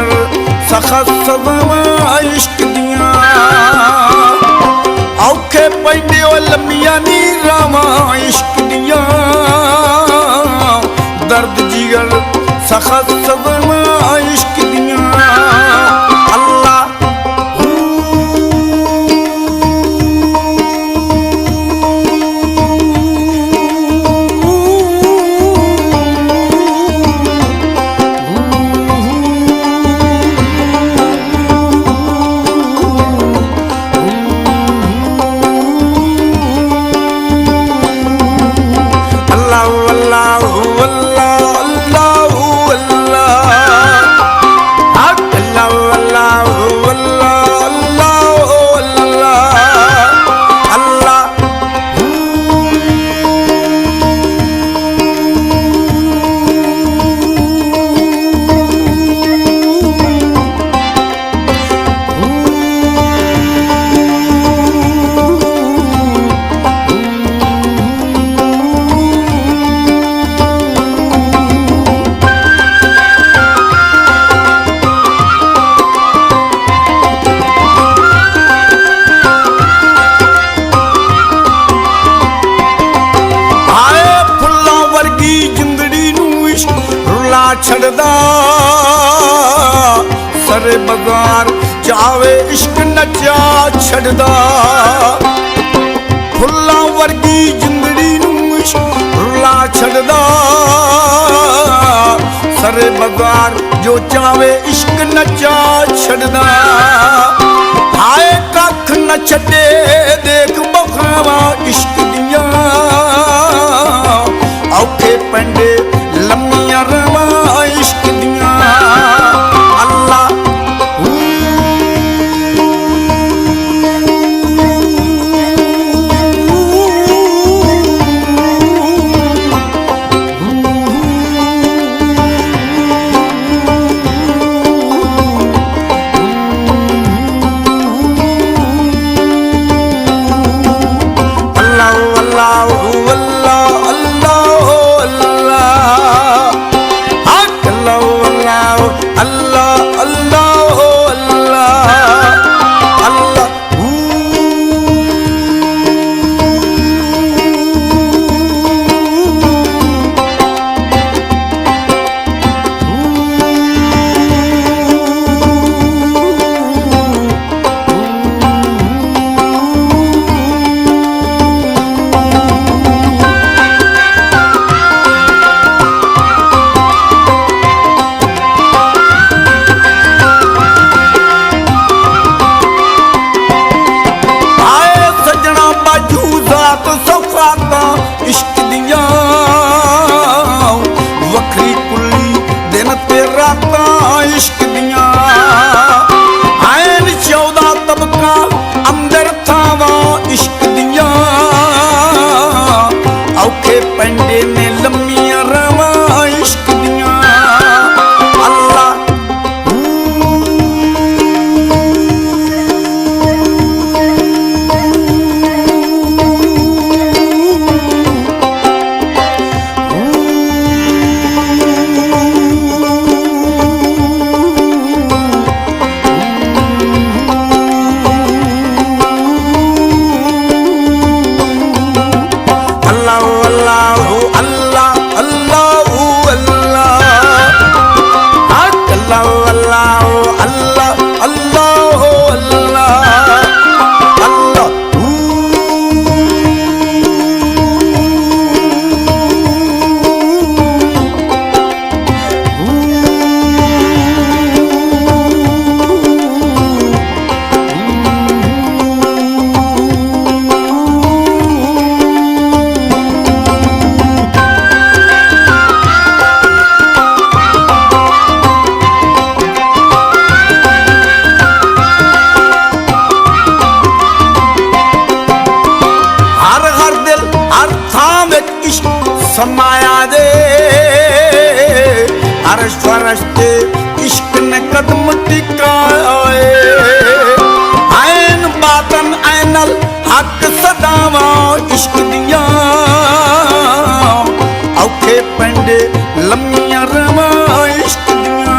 जिगर सखत सदमा इश्क दियां औखे पैंदे ओ लम्मियां नी रावां इश्क दियां दर्द जिगर सखत सदमा इश्क दियां अल्लाह छड़दा सरे बगार चावे इश्क नचा छड़दा फुल्लां वर्गी जिंदड़ी नूं इश्क रुला छड़दा सरे बगार जो चावे इश्क नचा छड़दा हाय कख न छड़े देख बखावा इश्क दियां औखे पेंडे लम्मियां रवां इश्क दियां अल्लाह इश्क दियां वखरी कुली दिन ते रातां इश्क दियां ऐन 14 तबका अंदर थावां इश्क दियां औखे पेंडे ने लम्मियां रवां इश्क दियां अल्लाह समाया दे अरश फरश ते इश्क ने कदम टिकाए ऐन बातन ऐनल हक सदावा इश्क दियां औखे पेंडे लम्मियां रवां इश्क दियां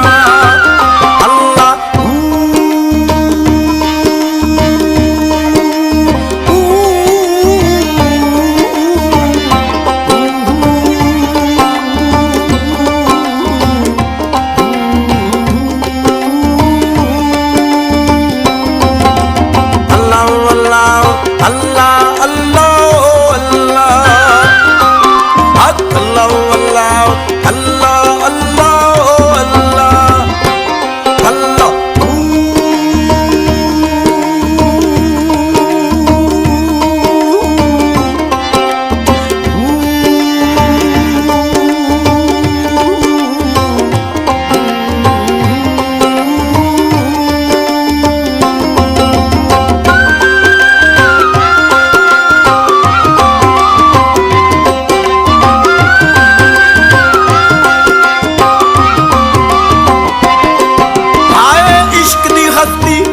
ਮਸਤੀ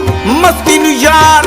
ਮਸਤੀ ਨੂੰ ਯਾਰ